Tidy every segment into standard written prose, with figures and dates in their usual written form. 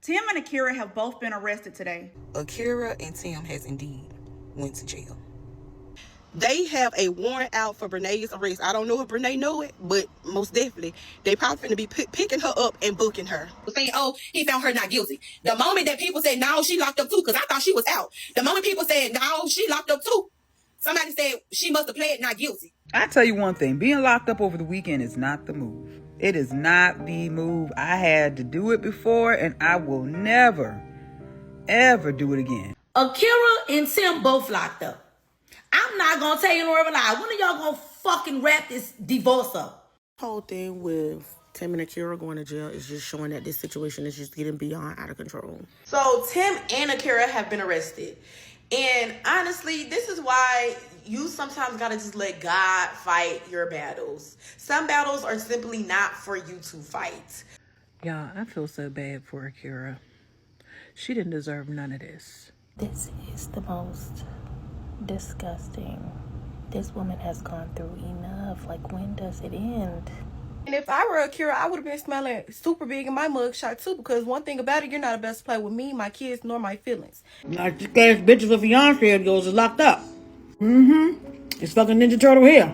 Tim and Akira have both been arrested today. Akira and Tim has indeed went to jail. They have a warrant out for Brenay's arrest. I don't know if Brenay know it, but most definitely, they probably finna be picking her up and booking her. Saying, oh, he found her not guilty. The moment that people said, no, she locked up too, because I thought she was out. The moment people said, no, she locked up too, somebody said she must have pled not guilty. I tell you one thing, being locked up over the weekend is not the move. It is not the move. I had to do it before, and I will never, ever do it again. Akira and Tim both locked up. I'm not gonna tell you no other lie. When are y'all gonna fucking wrap this divorce up? Whole thing with Tim and Akira going to jail is just showing that this situation is just getting beyond out of control. So Tim and Akira have been arrested. And honestly, this is why you sometimes gotta just let God fight your battles. Some battles are simply not for you to fight. Y'all, I feel so bad for Akira. She didn't deserve none of this. This is the most disgusting. This woman has gone through enough. Like, when does it end? And if I were Akira, I would have been smelling super big in my mugshot too, because one thing about it, you're not about to play with me, my kids, nor my feelings. Like this ass bitch with a fiance of yours is locked up. It's fucking Ninja Turtle here.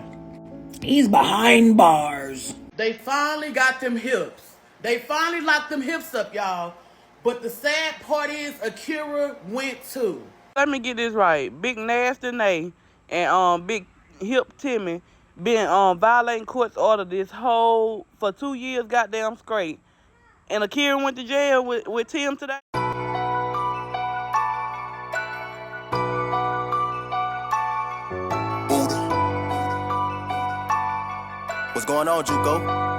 He's behind bars. They finally got them hips. They finally locked them hips up, y'all. But the sad part is Akira went too. Let me get this right. Big Nasty Nay and Big Hip Timmy been violating court's order this whole for 2 years goddamn straight. And Akira went to jail with Tim today. What's going on, Juco?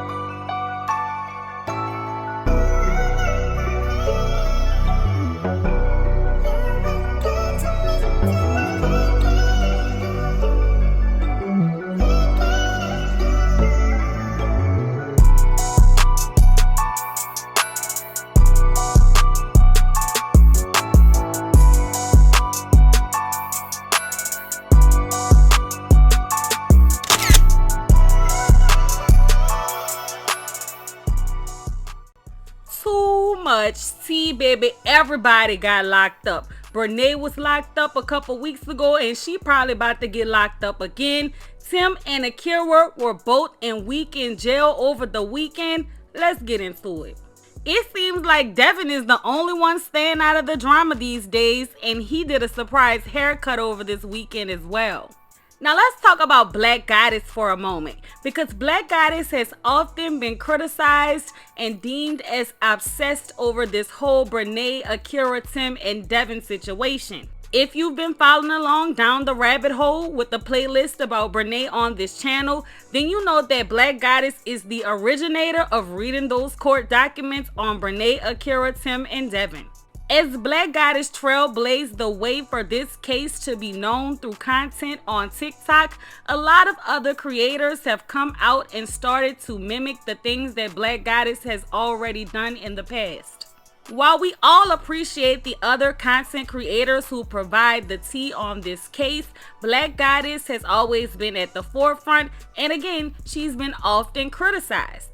Tea, baby, everybody got locked up. Brenay was locked up a couple weeks ago, and she probably about to get locked up again. Tim and Akira were both in weekend jail over the weekend. Let's get into it. It seems like Devon is the only one staying out of the drama these days, and he did a surprise haircut over this weekend as well. Now let's talk about Black Goddess for a moment, because Black Goddess has often been criticized and deemed as obsessed over this whole Brenay, Akira, Tim, and Devon situation. If you've been following along down the rabbit hole with the playlist about Brenay on this channel, then you know that Black Goddess is the originator of reading those court documents on Brenay, Akira, Tim, and Devon. As Black Goddess trailblazed the way for this case to be known through content on TikTok, a lot of other creators have come out and started to mimic the things that Black Goddess has already done in the past. While we all appreciate the other content creators who provide the tea on this case, Black Goddess has always been at the forefront, and again, she's been often criticized.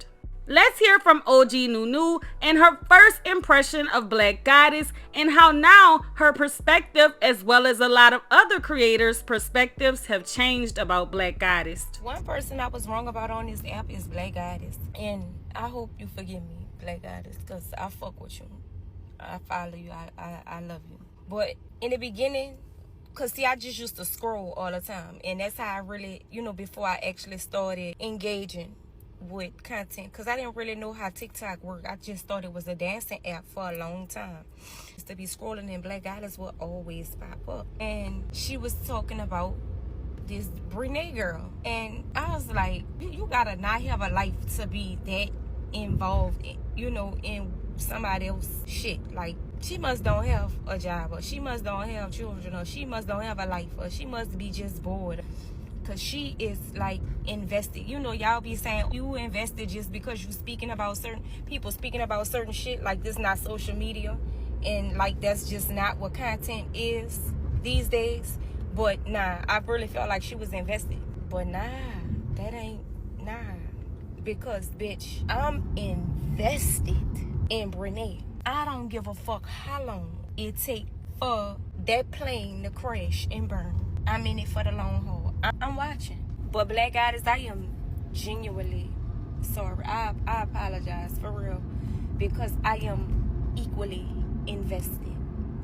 Let's hear from OG Nunu and her first impression of Black Goddess and how now her perspective, as well as a lot of other creators' perspectives, have changed about Black Goddess. One person I was wrong about on this app is Black Goddess. And I hope you forgive me, Black Goddess, because I fuck with you. I follow you. I love you. But in the beginning, because see, I just used to scroll all the time. And that's how I really, before I actually started engaging with content, because I didn't really know how TikTok worked. I just thought it was a dancing app for a long time. Just to be scrolling and Black Goddess would always pop up, and she was talking about this Brenay girl, and I was like, you gotta not have a life to be that involved in somebody else's shit. Like, she must don't have a job, or she must don't have children, or she must don't have a life, or she must be just bored. Because she is like invested. Y'all be saying you invested just because you speaking about certain people speaking about certain shit. Like, this not social media, and like that's just not what content is these days. But nah, I really felt like she was invested. But nah, that ain't nah. Because bitch, I'm invested in Brenay. I don't give a fuck how long it take for that plane to crash and burn. I'm in it for the long haul. I'm watching. But Black Goddess, I am genuinely sorry. I apologize for real, because I am equally invested.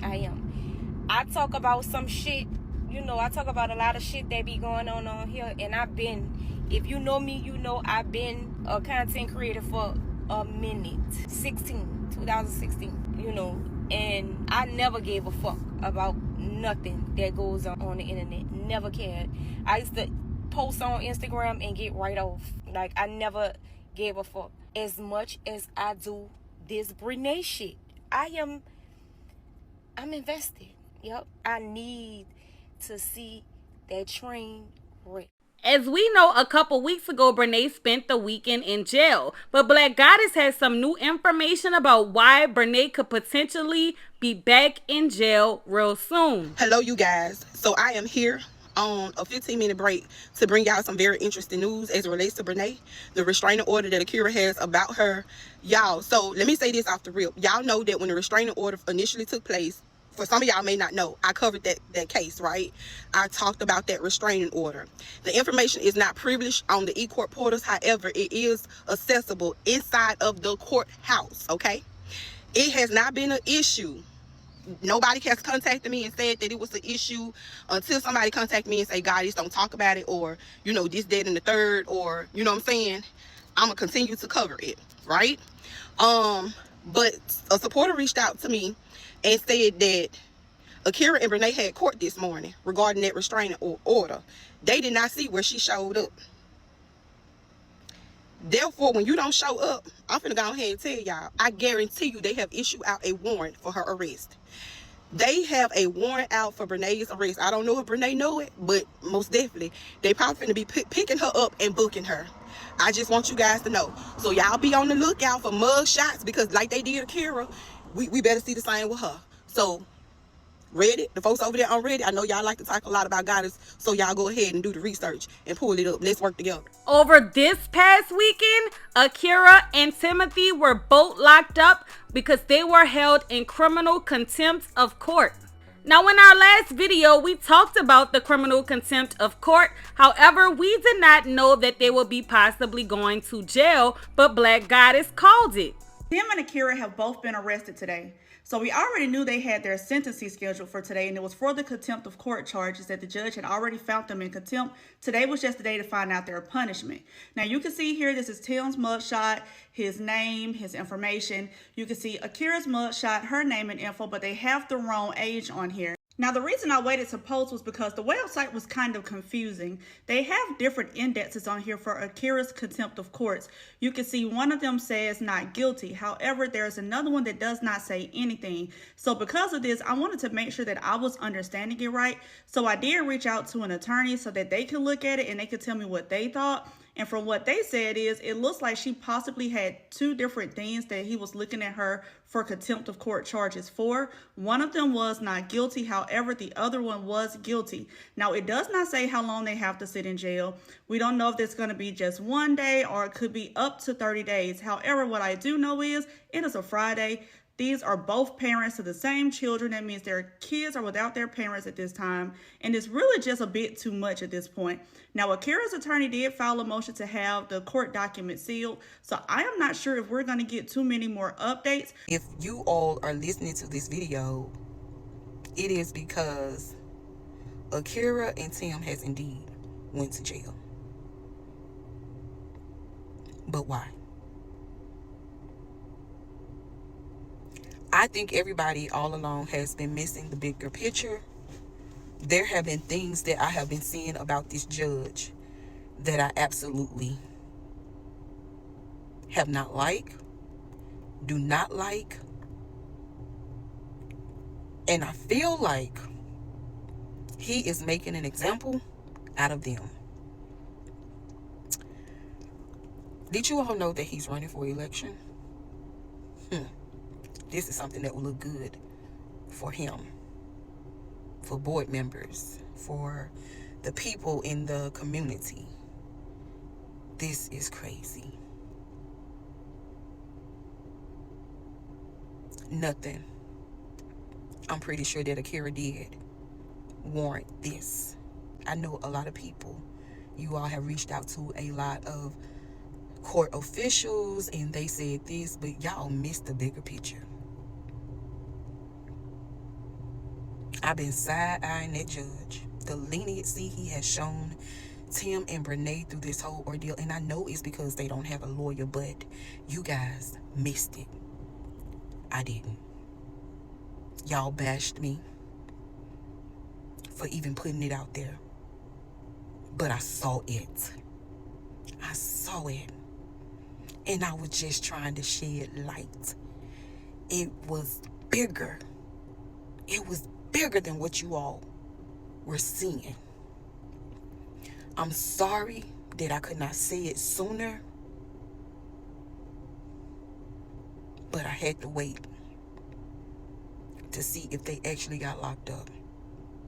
I am. I talk about some shit, I talk about a lot of shit that be going on here, and I've been, if you know me, I've been a content creator for a minute. 2016, and I never gave a fuck about nothing that goes on the internet. Never cared. I used to post on Instagram and get right off. Like, I never gave a fuck as much as I do this Brenay shit. I'm invested. Yep. I need to see that train wreck. As we know, a couple weeks ago, Brenay spent the weekend in jail. But Black Goddess has some new information about why Brenay could potentially be back in jail real soon. Hello, you guys. So I am here on a 15-minute break to bring y'all some very interesting news as it relates to Brenay, the restraining order that Akira has about her. Y'all, so let me say this off the rip. Y'all know that when the restraining order initially took place, for some of y'all may not know, I covered that case, right? I talked about that restraining order. The information is not privileged on the e-court portals. However, it is accessible inside of the courthouse, okay? It has not been an issue. Nobody has contacted me and said that it was an issue until somebody contacted me and say, God, just don't talk about it, or, this, that, and the third, or, you know what I'm saying? I'm going to continue to cover it, right? But a supporter reached out to me and said that Akira and Brenay had court this morning regarding that restraining order. They did not see where she showed up. Therefore, when you don't show up, I'm finna go ahead and tell y'all, I guarantee you they have issued out a warrant for her arrest. They have a warrant out for Brenay's arrest. I don't know if Brenay know it, but most definitely, they probably finna be picking her up and booking her. I just want you guys to know. So y'all be on the lookout for mug shots, because like they did Akira, we better see the same with her. So Reddit, the folks over there on Reddit, I know y'all like to talk a lot about Goddess, so y'all go ahead and do the research and pull it up. Let's work together. Over this past weekend, Akira and Timothy were both locked up because they were held in criminal contempt of court. Now, in our last video, we talked about the criminal contempt of court. However, we did not know that they would be possibly going to jail, but Black Goddess called it. Tim and Akira have both been arrested today. So we already knew they had their sentencing scheduled for today, and it was for the contempt of court charges that the judge had already found them in contempt. Today was just the day to find out their punishment. Now you can see here, this is Tim's mugshot, his name, his information. You can see Akira's mugshot, her name and info, but they have the wrong age on here. Now, the reason I waited to post was because the website was kind of confusing. They have different indexes on here for Akira's contempt of courts. You can see one of them says not guilty. However, there's another one that does not say anything. So because of this, I wanted to make sure that I was understanding it right. So I did reach out to an attorney so that they could look at it and they could tell me what they thought. And from what they said is, it looks like she possibly had two different things that he was looking at her for contempt of court charges for. One of them was not guilty. However, the other one was guilty. Now, it does not say how long they have to sit in jail. We don't know if it's going to be just 1 day or it could be up to 30 days. However, what I do know is it is a Friday. These are both parents to the same children. That means their kids are without their parents at this time. And it's really just a bit too much at this point. Now, Akira's attorney did file a motion to have the court document sealed. So I am not sure if we're going to get too many more updates. If you all are listening to this video, it is because Akira and Tim has indeed went to jail. But why? I think everybody all along has been missing the bigger picture. There have been things that I have been seeing about this judge that I absolutely have not liked, do not like, and I feel like he is making an example out of them. Did you all know that he's running for election? This is something that will look good for him, for board members, for the people in the community. This is crazy. nothing. I'm pretty sure that Akira did warrant this. I know a lot of people, you all have reached out to a lot of court officials and they said this, but y'all missed the bigger picture. I've been side-eyeing that judge. The leniency he has shown Tim and Brenay through this whole ordeal, and I know it's because they don't have a lawyer, but you guys missed it. I didn't. Y'all bashed me for even putting it out there, but I saw it. I saw it, and I was just trying to shed light. It was bigger. It was bigger than what you all were seeing. I'm sorry that I could not say it sooner, but I had to wait to see if they actually got locked up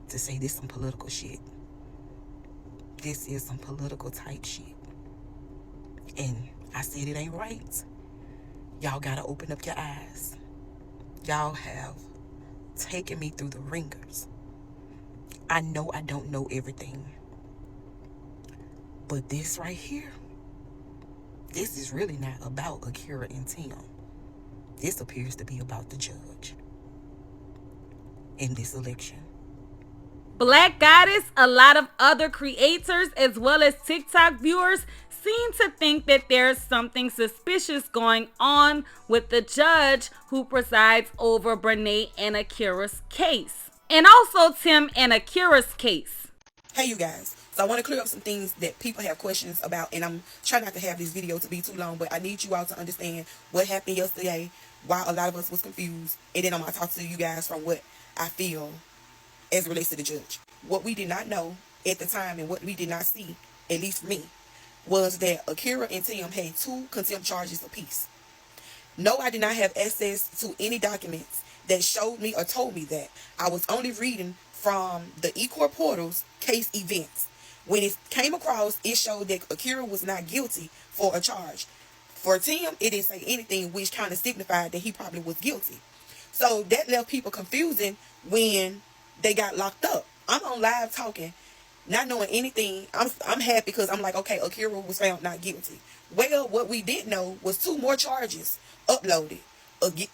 to say this some political shit. This is some political type shit. And I said it ain't right. Y'all gotta open up your eyes. Y'all have taken me through the ringers. I know I don't know everything. But this right here, this is really not about Akira and Tim. This appears to be about the judge in this election. Black Goddess, a lot of other creators as well as TikTok viewers seem to think that there's something suspicious going on with the judge who presides over Brenay and Akira's case. And also Tim and Akira's case. Hey you guys, so I want to clear up some things that people have questions about, and I'm trying not to have this video to be too long, but I need you all to understand what happened yesterday, why a lot of us was confused, and then I'm going to talk to you guys from what I feel as it relates to the judge. What we did not know at the time and what we did not see, at least for me, was that Akira and Tim had 2 contempt charges apiece. No, I did not have access to any documents that showed me or told me that. I was only reading from the eCourt portal's case events. When it came across, it showed that Akira was not guilty for a charge. For Tim, it didn't say anything, which kind of signified that he probably was guilty. So that left people confusing when they got locked up. I'm on live talking, not knowing anything. I'm happy because I'm like, okay, Akira was found not guilty. Well, what we didn't know was 2 more charges uploaded.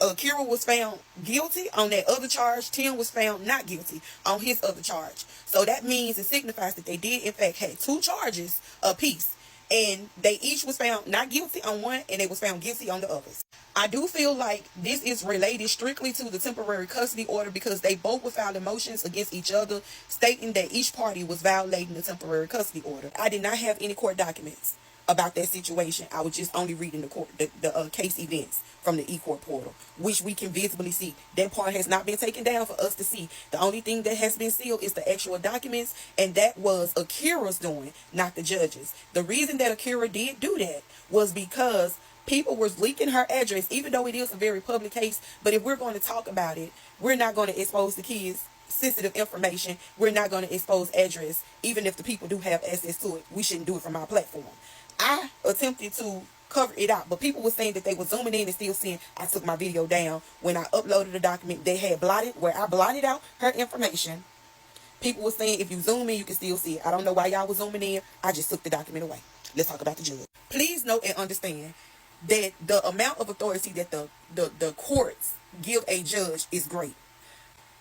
Akira was found guilty on that other charge. Tim was found not guilty on his other charge. So that means it signifies that they did in fact have 2 charges apiece. And they each was found not guilty on one and they was found guilty on the others. I do feel like this is related strictly to the temporary custody order because they both were filing motions against each other stating that each party was violating the temporary custody order. I did not have any court documents about that situation. I was just only reading the case events from the eCourt portal, which we can visibly see. That part has not been taken down for us to see. The only thing that has been sealed is the actual documents, and that was Akira's doing, not the judge's. The reason that Akira did do that was because people were leaking her address, even though it is a very public case. But if we're going to talk about it, we're not going to expose the kids sensitive information. We're not going to expose address, even if the people do have access to it. We shouldn't do it from our platform. I attempted to cover it out, but people were saying that they were zooming in and still seeing I took my video down. When I uploaded the document, they had blotted where I blotted out her information. People were saying if you zoom in, you can still see it. I don't know why y'all was zooming in. I just took the document away. Let's talk about the judge. Please know and understand that the amount of authority that the courts give a judge is great.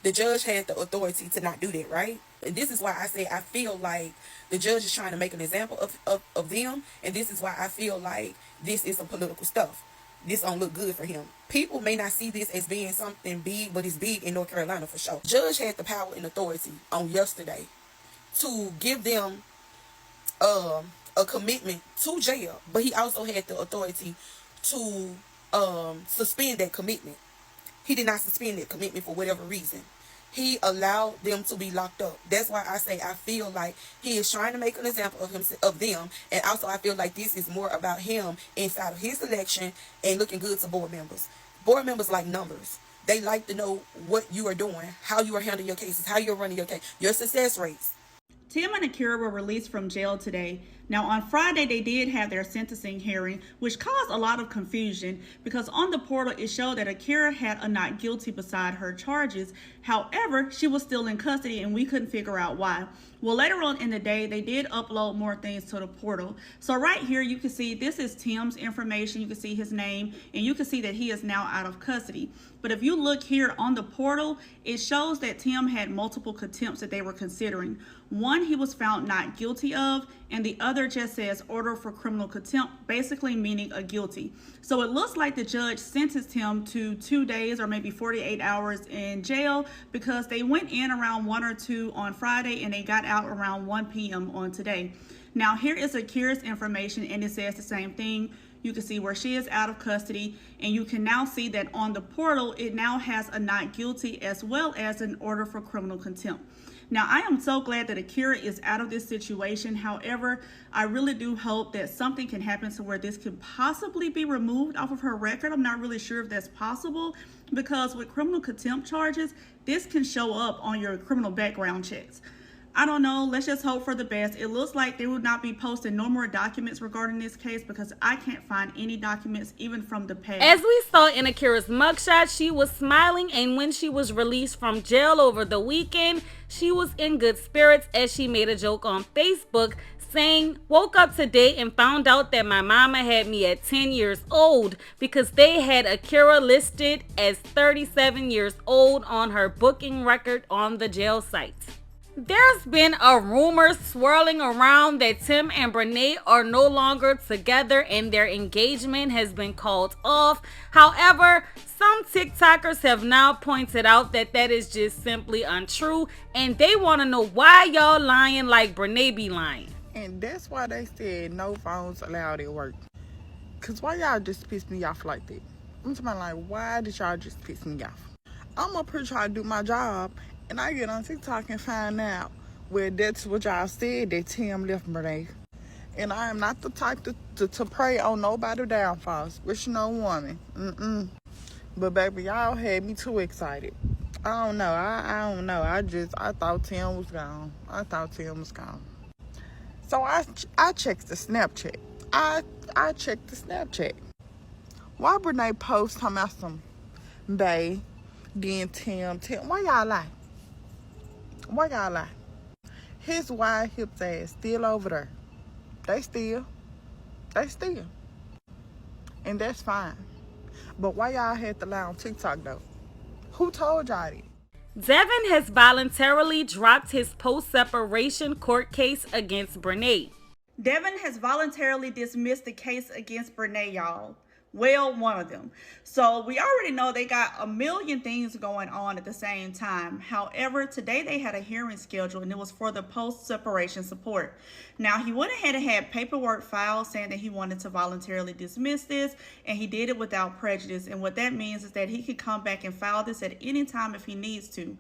The judge has the authority to not do that, right? And this is why I say I feel like the judge is trying to make an example of them. And this is why I feel like this is some political stuff. This don't look good for him. People may not see this as being something big, but it's big in North Carolina for sure. Judge had the power and authority on yesterday to give them a commitment to jail. But he also had the authority to suspend that commitment. He did not suspend that commitment for whatever reason. He allowed them to be locked up. That's why I say I feel like he is trying to make an example of them. And also I feel like this is more about him inside of his election and looking good to board members. Board members like numbers. They like to know what you are doing, how you are handling your cases, how you're running your case, your success rates. Tim and Akira were released from jail today, Now, on Friday, they did have their sentencing hearing, which caused a lot of confusion because on the portal, it showed that Akira had a not guilty beside her charges. However, she was still in custody and we couldn't figure out why. Well, later on in the day, they did upload more things to the portal. So right here, you can see this is Tim's information. You can see his name and you can see that he is now out of custody. But if you look here on the portal, it shows that Tim had multiple contempts that they were considering. One he was found not guilty of, and the other just says order for criminal contempt, basically meaning a guilty. So it looks like the judge sentenced him to 2 days or maybe 48 hours in jail because they went in around 1 or 2 on Friday and they got out around 1 p.m. on today. Now here is Akira's information and it says the same thing. You can see where she is out of custody, and you can now see that on the portal, it now has a not guilty as well as an order for criminal contempt. Now, I am so glad that Akira is out of this situation. However, I really do hope that something can happen to where this could possibly be removed off of her record. I'm not really sure if that's possible because with criminal contempt charges, this can show up on your criminal background checks. I don't know. Let's just hope for the best. It looks like they will not be posting no more documents regarding this case because I can't find any documents even from the past. As we saw in Akira's mugshot, she was smiling, and when she was released from jail over the weekend, she was in good spirits as she made a joke on Facebook saying, "Woke up today and found out that my mama had me at 10 years old because they had Akira listed as 37 years old on her booking record on the jail site." There's been a rumor swirling around that Tim and Brenay are no longer together and their engagement has been called off. However, some TikTokers have now pointed out that that is just simply untrue, and they want to know why y'all lying like Brenay be lying. And that's why they said no phones allowed at work. Cause why y'all just piss me off like that? I'm talking like, why did y'all just piss me off? I'm up here trying to do my job, and I get on TikTok and find out where that's what y'all said, that Tim left Brenay. And I am not the type to prey on nobody's downfalls, which no woman. But baby, y'all had me too excited. I don't know. I don't know. I thought Tim was gone. So I checked the Snapchat. I checked the Snapchat. Why Brenay post talking about some bae, then Tim? Why y'all lie? Why y'all lie? His wide hips ass still over there. They still. And that's fine. But why y'all had to lie on TikTok though? Who told y'all that? Devon has voluntarily dropped his post-separation court case against Brenay. Devon has voluntarily dismissed the case against Brenay, y'all. Well, one of them. So we already know they got a million things going on at the same time. However, today they had a hearing scheduled and it was for the post-separation support. Now, he went ahead and had paperwork filed saying that he wanted to voluntarily dismiss this, and he did it without prejudice. And what that means is that he can come back and file this at any time if he needs to.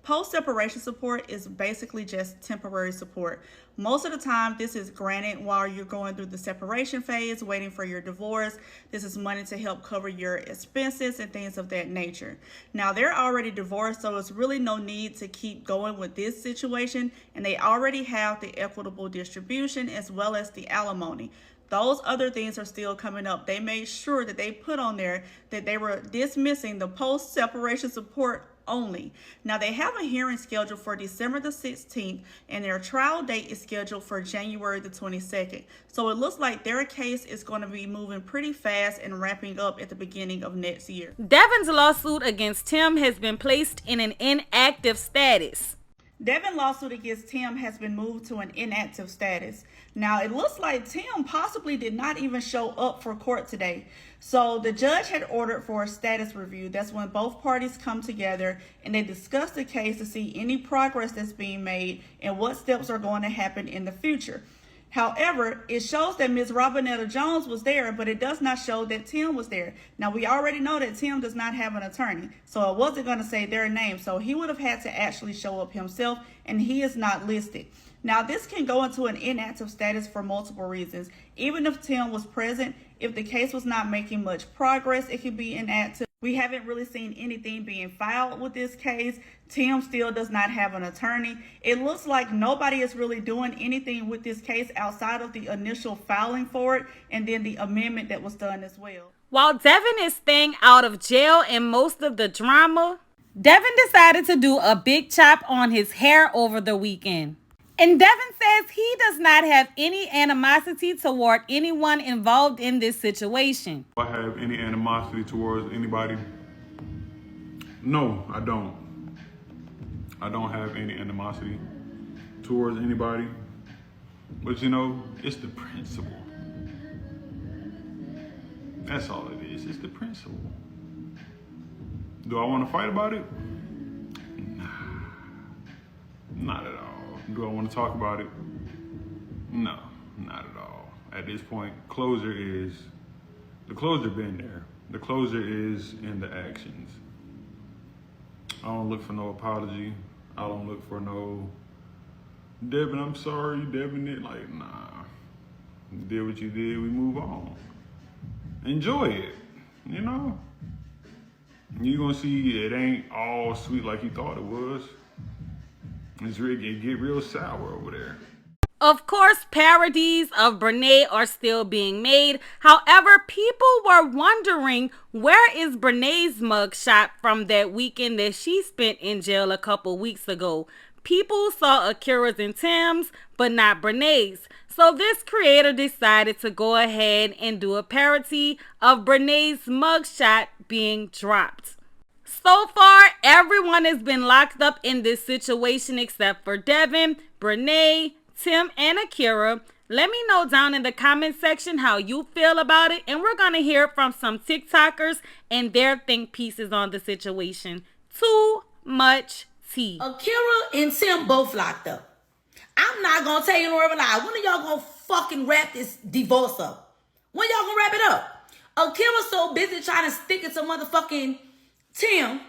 Post-separation support is basically just temporary support. Most of the time, this is granted while you're going through the separation phase, waiting for your divorce. This is money to help cover your expenses and things of that nature. Now, they're already divorced, so it's really no need to keep going with this situation, and they already have the equitable distribution as well as the alimony. Those other things are still coming up. They made sure that they put on there that they were dismissing the post-separation support only. Now, they have a hearing scheduled for December the 16th, and their trial date is scheduled for January the 22nd. So it looks like their case is going to be moving pretty fast and wrapping up at the beginning of next year. Devon's lawsuit against Tim has been placed in an inactive status. Devon's lawsuit against Tim has been moved to an inactive status. Now, it looks like Tim possibly did not even show up for court today. So the judge had ordered for a status review. That's when both parties come together and they discuss the case to see any progress that's being made and what steps are going to happen in the future. However, it shows that Ms. Robinetta Jones was there, but it does not show that Tim was there. Now, we already know that Tim does not have an attorney, so it wasn't going to say their name. So he would have had to actually show up himself, and he is not listed. Now, this can go into an inactive status for multiple reasons. Even if Tim was present, if the case was not making much progress, it could be inactive. We haven't really seen anything being filed with this case. Tim still does not have an attorney. It looks like nobody is really doing anything with this case outside of the initial filing for it and then the amendment that was done as well. While Devon is staying out of jail and most of the drama, Devon decided to do a big chop on his hair over the weekend. And Devon says he does not have any animosity toward anyone involved in this situation. Do I have any animosity towards anybody? No, I don't. I don't have any animosity towards anybody. But you know, it's the principle. That's all it is. It's the principle. Do I want to fight about it? Nah. Not at all. Do I want to talk about it? No, not at all. At this point, the closure been there. The closure is in the actions. I don't look for no apology. I don't look for no, Devon, I'm sorry, Devon, it. Like, nah. You did what you did, we move on. Enjoy it, you know? You're gonna see it ain't all sweet like you thought it was. It get real sour over there. Of course, parodies of Brenay are still being made. However, people were wondering, where is Brenay's mugshot from that weekend that she spent in jail a couple weeks ago? People saw Akira's and Tim's, but not Brenay's. So this creator decided to go ahead and do a parody of Brenay's mugshot being dropped. So far, everyone has been locked up in this situation except for Devon, Brenay, Tim, and Akira. Let me know down in the comment section how you feel about it, and we're going to hear from some TikTokers and their think pieces on the situation. Too much tea. Akira and Tim both locked up. I'm not going to tell you no other lie. When are y'all going to fucking wrap this divorce up? When y'all going to wrap it up? Akira's so busy trying to stick it to motherfucking Tim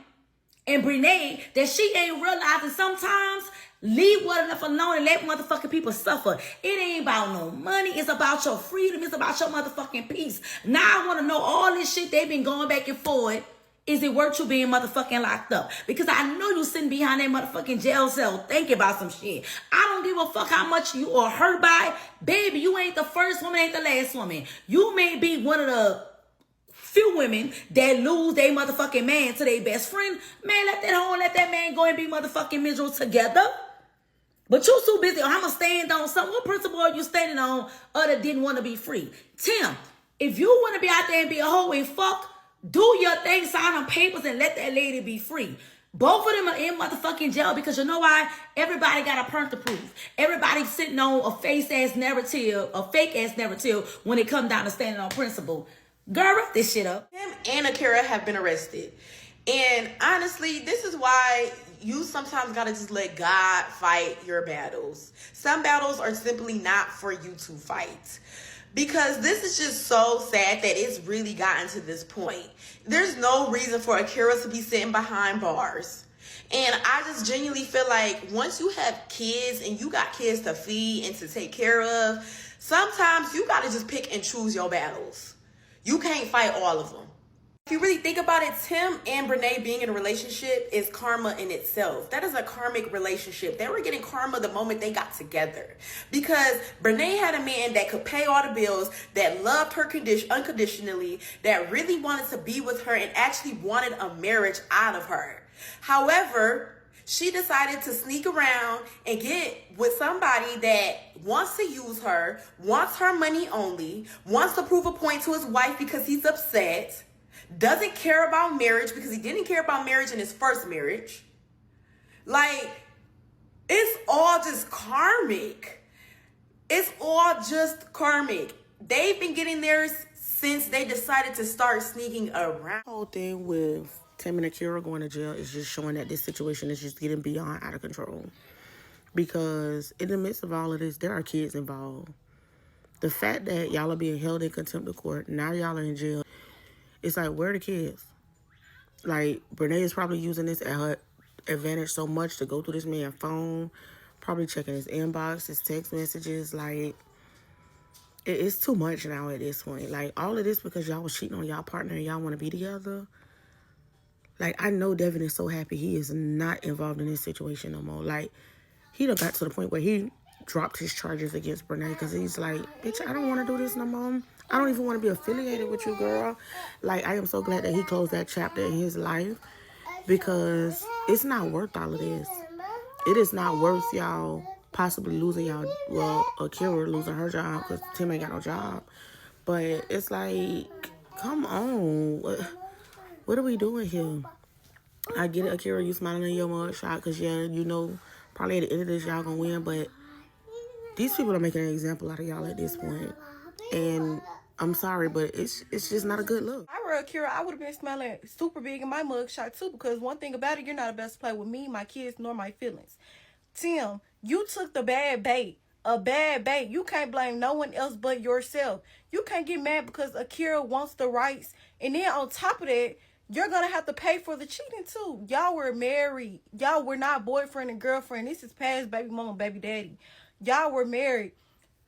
and Brenay that she ain't realizing sometimes leave well enough alone and let motherfucking people suffer. It ain't about no money. It's about your freedom. It's about your motherfucking peace. Now I want to know all this shit they've been going back and forth. Is it worth you being motherfucking locked up? Because I know you sitting behind that motherfucking jail cell thinking about some shit. I don't give a fuck how much you are hurt by. Baby, you ain't the first woman, ain't the last woman. You may be one of the few women that lose their motherfucking man to their best friend. Man, let that man go and be motherfucking miserable together. But you too busy. I'm going to stand on something. What principle are you standing on other didn't want to be free? Tim, if you want to be out there and be a hoe and fuck, do your thing, sign on papers and let that lady be free. Both of them are in motherfucking jail because you know why? Everybody got a point to prove. Everybody's sitting on a fake-ass narrative when it comes down to standing on principle. Girl, wrap this shit up. Tim and Akira have been arrested. And honestly, this is why you sometimes gotta just let God fight your battles. Some battles are simply not for you to fight. Because this is just so sad that it's really gotten to this point. There's no reason for Akira to be sitting behind bars. And I just genuinely feel like once you have kids and you got kids to feed and to take care of, sometimes you gotta just pick and choose your battles. You can't fight all of them. If you really think about it, Tim and Brenay being in a relationship is karma in itself. That is a karmic relationship. They were getting karma the moment they got together. Because Brenay had a man that could pay all the bills, that loved her unconditionally, that really wanted to be with her and actually wanted a marriage out of her. However, she decided to sneak around and get with somebody that wants to use her, wants her money only, wants to prove a point to his wife because he's upset, doesn't care about marriage because he didn't care about marriage in his first marriage. Like, it's all just karmic. It's all just karmic. They've been getting theirs since they decided to start sneaking around. The whole thing with Tim and Akira going to jail is just showing that this situation is just getting beyond out of control. Because in the midst of all of this, there are kids involved. The fact that y'all are being held in contempt of court, now y'all are in jail, it's like, where are the kids? Like, Brenay is probably using this at her advantage so much to go through this man's phone, probably checking his inbox, his text messages. Like, it's too much now at this point. Like, all of this because y'all was cheating on y'all partner and y'all want to be together. Like, I know Devon is so happy he is not involved in this situation no more. Like, he done got to the point where he dropped his charges against Brenay because he's like, bitch, I don't want to do this no more. I don't even want to be affiliated with you, girl. Like, I am so glad that he closed that chapter in his life because it's not worth all of this. It is not worth y'all possibly losing Akira losing her job because Tim ain't got no job. But it's like, come on. What are we doing here? I get it, Akira, you smiling in your mugshot because, yeah, you know, probably at the end of this, y'all gonna win. But these people are making an example out of y'all at this point. And I'm sorry, but it's just not a good look. I were Akira, I would have been smelling super big in my mugshot too, because one thing about it, you're not the best to play with me, my kids, nor my feelings. Tim, you took the bad bait. A bad bait. You can't blame no one else but yourself. You can't get mad because Akira wants the rights. And then on top of that, you're going to have to pay for the cheating too. Y'all were married. Y'all were not boyfriend and girlfriend. This is past baby mama, baby daddy. Y'all were married.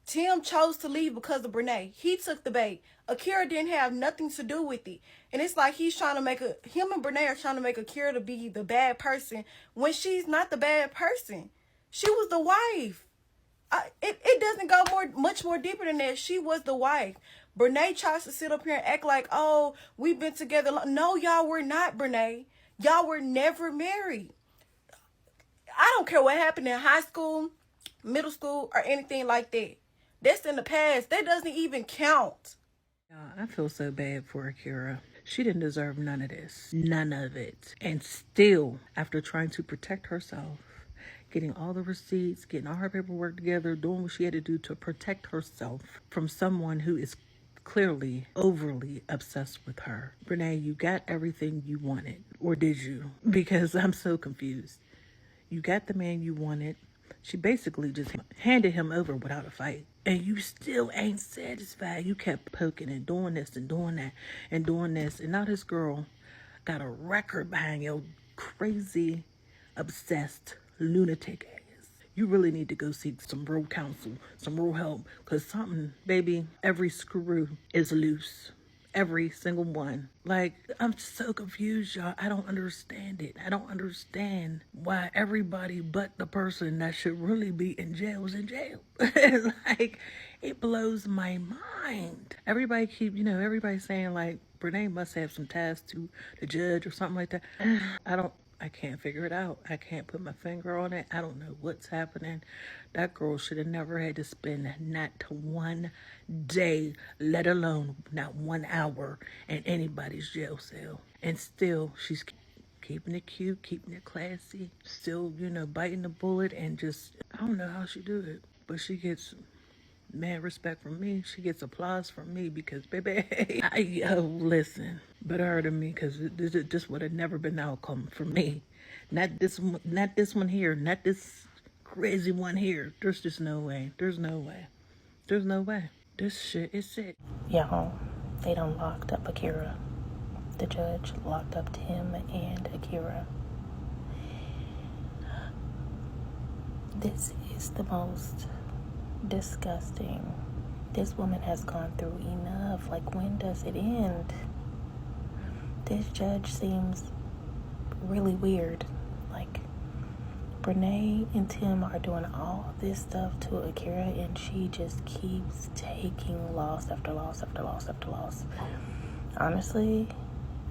Tim chose to leave because of Brenay. He took the bait. Akira didn't have nothing to do with it. And it's like he's trying to make him and Brenay are trying to make Akira to be the bad person when she's not the bad person. She was the wife. It doesn't go much more deeper than that. She was the wife. Brenay tries to sit up here and act like, oh, we've been together. No, y'all were not, Brenay. Y'all were never married. I don't care what happened in high school, middle school, or anything like that. That's in the past. That doesn't even count. I feel so bad for Akira. She didn't deserve none of this. None of it. And still, after trying to protect herself, getting all the receipts, getting all her paperwork together, doing what she had to do to protect herself from someone who is clearly overly obsessed with her. Brenay, you got everything you wanted. Or did you? Because I'm so confused. You got the man you wanted. She basically just handed him over without a fight. And you still ain't satisfied. You kept poking and doing this and doing that and doing this. And now this girl got a record behind your crazy, obsessed, lunatic ass. You really need to go seek some real counsel, some real help. Because something, baby, every screw is loose. Every single one. Like, I'm so confused, y'all. I don't understand it. I don't understand why everybody but the person that should really be in jail is in jail. Like, it blows my mind. Everybody everybody's saying, like, Brenay must have some ties to the judge or something like that. I can't figure it out. I can't put my finger on it. I don't know what's happening. That girl should have never had to spend not one day, let alone not 1 hour in anybody's jail cell. And still, she's keeping it cute, keeping it classy, still, biting the bullet and just, I don't know how she do it. But she gets mad respect from me. She gets applause from me because, baby, listen, better her than me because this would have never been the outcome for me. Not this one here, not this crazy one here. There's just no way. There's no way. There's no way. This shit is sick. Y'all, they done locked up Akira. The judge locked up Tim and Akira. This is the most disgusting. This woman has gone through enough. Like, when does it end? This judge seems really weird. Like, Brenay and Tim are doing all this stuff to Akira and she just keeps taking loss after loss after loss after loss. Honestly,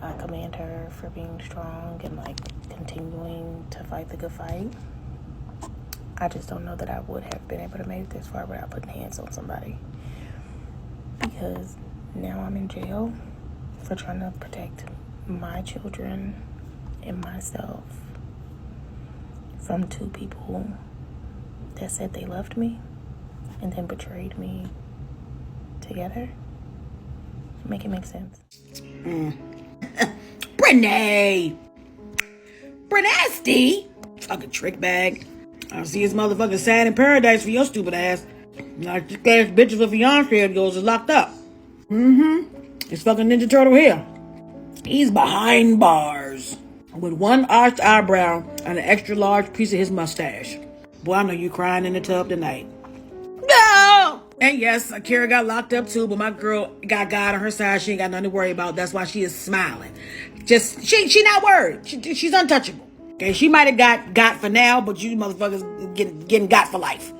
I commend her for being strong and like continuing to fight the good fight. I just don't know that I would have been able to make it this far without putting hands on somebody. Because now I'm in jail for trying to protect my children and myself from two people that said they loved me and then betrayed me together. Make it make sense. Brenay! Brenasty! Fucking trick bag. I see his motherfucking sad in paradise for your stupid ass. Like this ass bitch of a fiance of yours is locked up. It's fucking Ninja Turtle here. He's behind bars with one arched eyebrow and an extra large piece of his mustache. Boy, I know you crying in the tub tonight. No! And yes, Akira got locked up too, but my girl got God on her side. She ain't got nothing to worry about. That's why she is smiling. Just she not worried. She's untouchable. Okay, she might have got for now, but you motherfuckers getting got for life.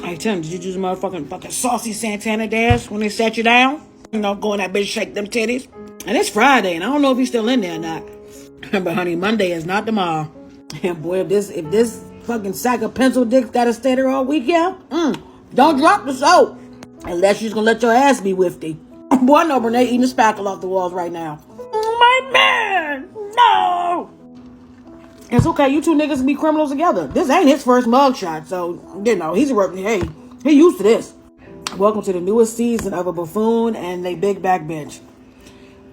Hey Tim, did you do the fucking saucy Santana dance when they sat you down? You know, go in that bitch, shake them titties. And it's Friday, and I don't know if he's still in there or not. But honey, Monday is not tomorrow. And boy, if this fucking sack of pencil dicks gotta stay there all weekend, don't drop the soap. Unless you're gonna let your ass be whiffy. Boy, I know Brenay eating the spackle off the walls right now. Oh, my man! No! It's okay, you two niggas be criminals together. This ain't his first mugshot, so, you know, he used to this. Welcome to the newest season of a buffoon and a big back bench.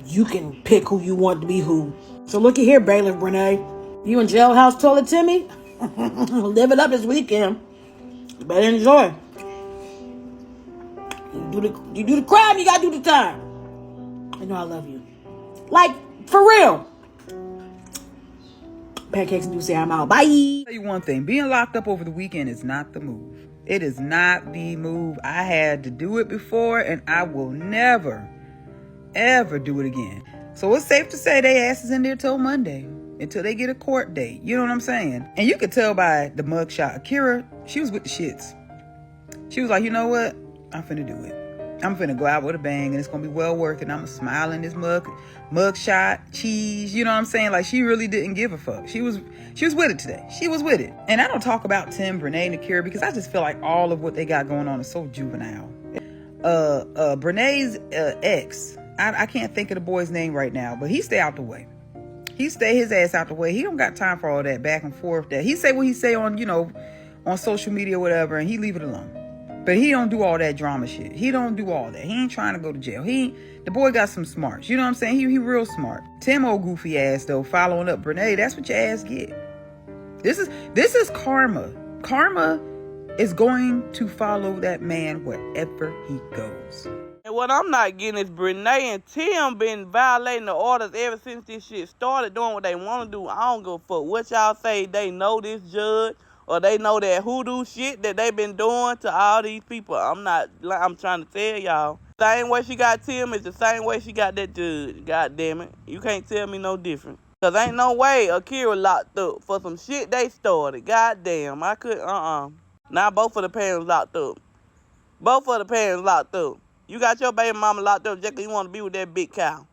You can pick who you want to be who. So looky here, Bailiff Brenay. You in jailhouse toilet Timmy? Live it up this weekend. You better enjoy. You do the crime, you gotta do the time. I know I love you. Like, for real. Pancakes and you say I'm out. Bye. I'll tell you one thing. Being locked up over the weekend is not the move. It is not the move. I had to do it before, and I will never, ever do it again. So it's safe to say they asses in there till Monday, until they get a court date. You know what I'm saying? And you could tell by the mugshot. Akira, she was with the shits. She was like, you know what? I'm finna do it. I'm finna go out with a bang, and it's gonna be well worth it. I'm gonna smile in this mugshot, cheese. You know what I'm saying? Like, she really didn't give a fuck. She was with it today. She was with it. And I don't talk about Tim, Brenay, and Akira because I just feel like all of what they got going on is so juvenile. Brenay's ex, I can't think of the boy's name right now, but he stay out the way. He stay his ass out the way. He don't got time for all that back and forth. That he say what he say on, on social media or whatever, and he leave it alone. But he don't do all that drama shit. He don't do all that. He ain't trying to go to jail. The boy got some smarts. You know what I'm saying? He real smart. Tim, old goofy ass though, following up Brenay. That's what your ass get. This is karma. Karma is going to follow that man wherever he goes. And what I'm not getting is Brenay and Tim been violating the orders ever since this shit started, doing what they want to do. I don't give a fuck what y'all say. They know this judge. Or they know that hoodoo shit that they been doing to all these people. I'm trying to tell y'all. Same way she got Tim is the same way she got that judge. God damn it. You can't tell me no different. Because ain't no way Akira locked up for some shit they started. God damn. I could, Now both of the parents locked up. Both of the parents locked up. You got your baby mama locked up just because you want to be with that big cow.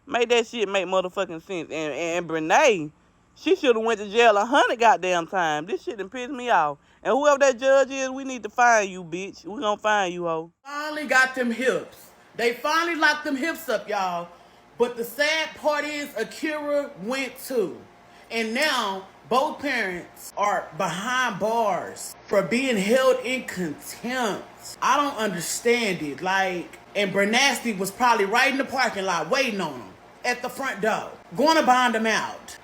Make that shit make motherfucking sense. And Brenay, she should have went to jail 100 goddamn times. This shit done pissed me off. And whoever that judge is, we need to find you, bitch. We gonna find you, ho. Finally got them hips. They finally locked them hips up, y'all. But the sad part is Akira went too. And now both parents are behind bars for being held in contempt. I don't understand it. And Brenay was probably right in the parking lot waiting on him at the front door, going to bond them out.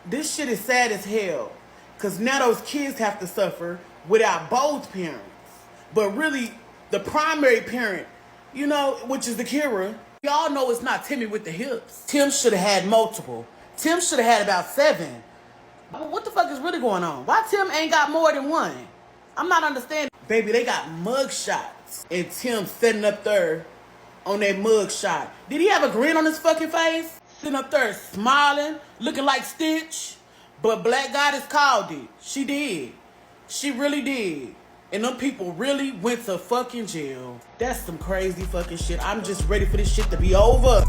This shit is sad as hell. Because now those kids have to suffer without both parents. But really, the primary parent, which is Akira, y'all know it's not Timmy with the hips. Tim should have had multiple. Tim should have had about 7. What the fuck is really going on? Why Tim ain't got more than one? I'm not understanding. Baby, they got mug shots. And Tim sitting up there on that mug shot. Did he have a grin on his fucking face? Sitting up there smiling, looking like Stitch. But Black Goddess called it. She did. She really did. And them people really went to fucking jail. That's some crazy fucking shit. I'm just ready for this shit to be over.